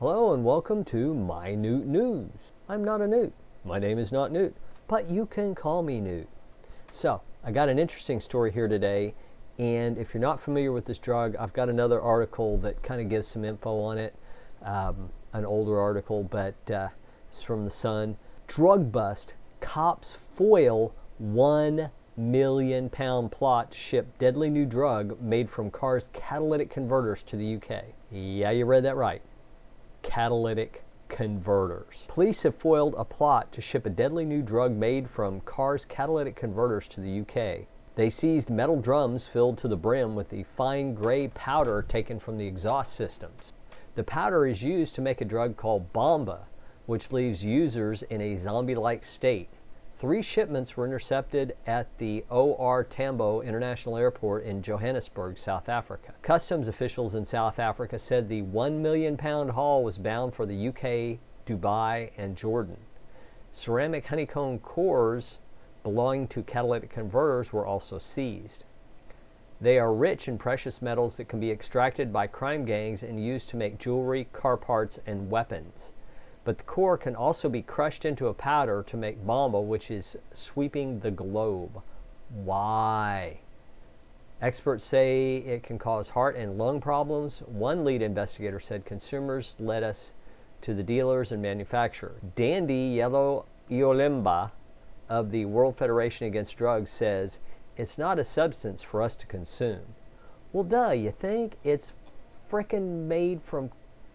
Hello and welcome to My Newt News. I'm not a newt. My name is not Newt, but you can call me Newt. So, I got an interesting story here today, and if you're not familiar with this drug, I've got another article that kind of gives some info on it, an older article, but it's from the Sun. Drug bust, cops foil 1 million pound plot to ship deadly new drug made from cars' catalytic converters to the UK. Yeah, you read that right. Catalytic converters. Police have foiled a plot to ship a deadly new drug made from cars' catalytic converters to the UK. They seized metal drums filled to the brim with the fine gray powder taken from the exhaust systems. The powder is used to make a drug called Bomba, which leaves users in a zombie-like state. 3 shipments were intercepted at the OR Tambo International Airport in Johannesburg, South Africa. Customs officials in South Africa said the 1 million pound haul was bound for the UK, Dubai, and Jordan. Ceramic honeycomb cores belonging to catalytic converters were also seized. They are rich in precious metals that can be extracted by crime gangs and used to make jewelry, car parts, and weapons. But the core can also be crushed into a powder to make Bomba, which is sweeping the globe. Why? Experts say it can cause heart and lung problems. One lead investigator said consumers led us to the dealers and manufacturer. Dandy Yellow Iolimba of the World Federation Against Drugs says it's not a substance for us to consume. Well, duh, you think? It's frickin' made from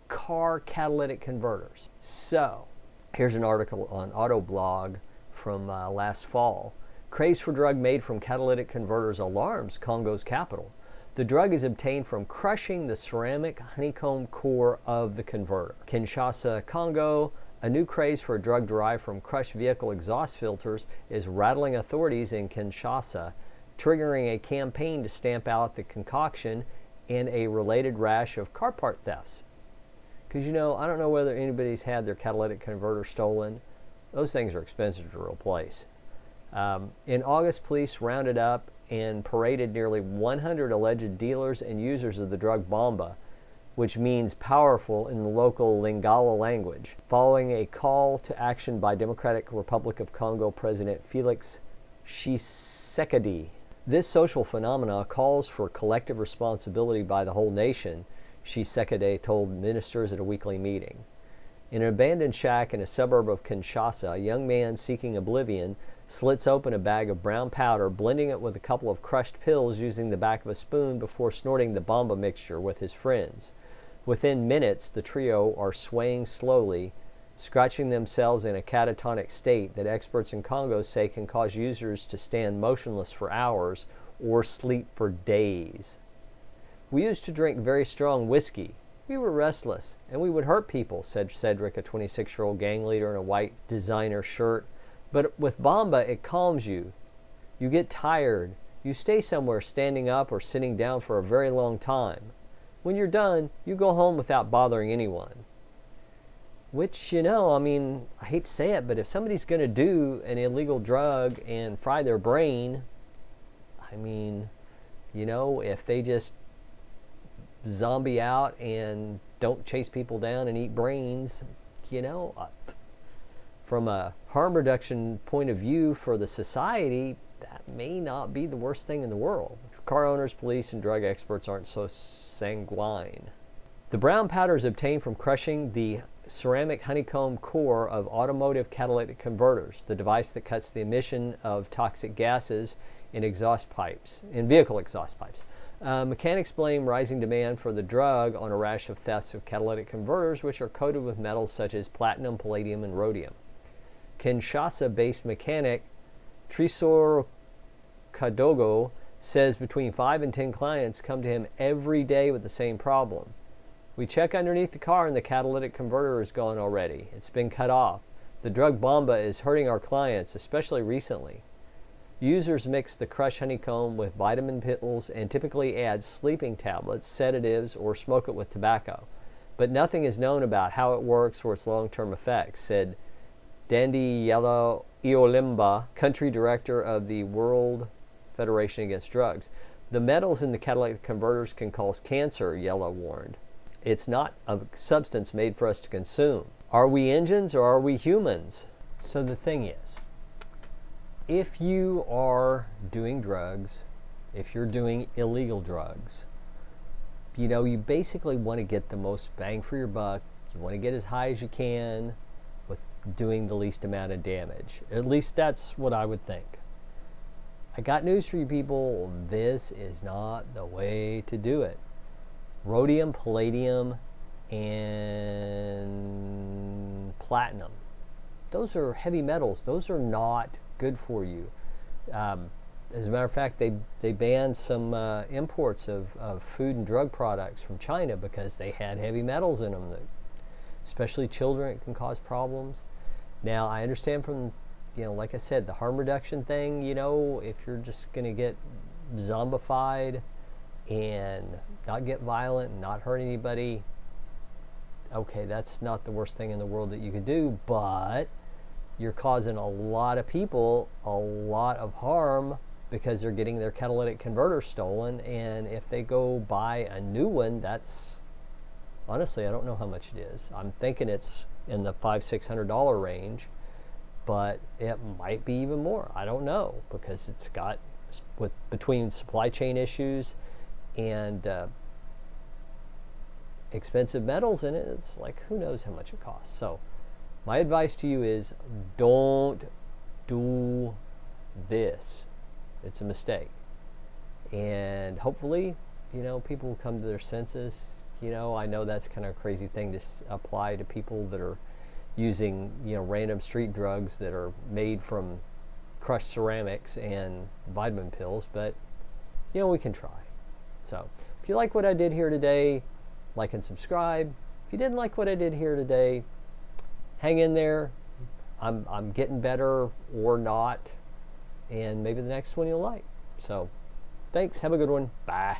car catalytic converters. So, here's an article on Autoblog from last fall. Craze for drug made from catalytic converters alarms Congo's capital. The drug is obtained from crushing the ceramic honeycomb core of the converter. Kinshasa, Congo. A new craze for a drug derived from crushed vehicle exhaust filters is rattling authorities in Kinshasa, triggering a campaign to stamp out the concoction and a related rash of car part thefts. Because, I don't know whether anybody's had their catalytic converter stolen. Those things are expensive to replace. In August, police rounded up and paraded nearly 100 alleged dealers and users of the drug Bomba, which means powerful in the local Lingala language, following a call to action by Democratic Republic of Congo President Felix Tshisekedi. This social phenomena calls for collective responsibility by the whole nation, Tshisekedi told ministers at a weekly meeting. In an abandoned shack in a suburb of Kinshasa, a young man seeking oblivion slits open a bag of brown powder, blending it with a couple of crushed pills using the back of a spoon before snorting the Bomba mixture with his friends. Within minutes, the trio are swaying slowly, scratching themselves in a catatonic state that experts in Congo say can cause users to stand motionless for hours or sleep for days. We used to drink very strong whiskey. We were restless, and we would hurt people, said Cedric, a 26-year-old gang leader in a white designer shirt. But with Bomba, it calms you. You get tired. You stay somewhere standing up or sitting down for a very long time. When you're done, you go home without bothering anyone. Which, I hate to say it, but if somebody's going to do an illegal drug and fry their brain, if they just zombie out and don't chase people down and eat brains, from a harm reduction point of view for the society, that may not be the worst thing in the world. Car owners, police, and drug experts aren't so sanguine. The brown powder is obtained from crushing the ceramic honeycomb core of automotive catalytic converters, the device that cuts the emission of toxic gases in vehicle exhaust pipes. Mechanics blame rising demand for the drug on a rash of thefts of catalytic converters, which are coated with metals such as platinum, palladium, and rhodium. Kinshasa-based mechanic Trisor Kadogo says between 5 and 10 clients come to him every day with the same problem. We check underneath the car and the catalytic converter is gone already. It's been cut off. The drug Bomba is hurting our clients, especially recently. Users mix the crushed honeycomb with vitamin pills and typically add sleeping tablets, sedatives, or smoke it with tobacco. But nothing is known about how it works or its long-term effects, said Dandy Yellow Iolimba, country director of the World Federation Against Drugs. The metals in the catalytic converters can cause cancer, Yellow warned. It's not a substance made for us to consume. Are we engines or are we humans? So the thing is, if you are doing drugs, if you're doing illegal drugs, you basically want to get the most bang for your buck. You want to get as high as you can with doing the least amount of damage. At least that's what I would think. I got news for you people. This is not the way to do it. Rhodium, palladium, and platinum. Those are heavy metals. Those are not good for you. As a matter of fact, they banned some imports of food and drug products from China because they had heavy metals in them that, especially children, it can cause problems. Now, I understand from, like I said, the harm reduction thing, if you're just going to get zombified and not get violent and not hurt anybody, okay, that's not the worst thing in the world that you could do, but you're causing a lot of people a lot of harm because they're getting their catalytic converter stolen, and if they go buy a new one, that's, honestly, I don't know how much it is. I'm thinking it's in the $500-600 range, but it might be even more. I don't know, because it's got, between supply chain issues and expensive metals in it, it's like, who knows how much it costs. So my advice to you is, don't do this. It's a mistake. And hopefully, people will come to their senses. I know that's kind of a crazy thing to apply to people that are using, random street drugs that are made from crushed ceramics and vitamin pills, but, we can try. So if you like what I did here today, like and subscribe. If you didn't like what I did here today, hang in there. I'm getting better or not, and maybe the next one you'll like. So thanks. Have a good one. Bye.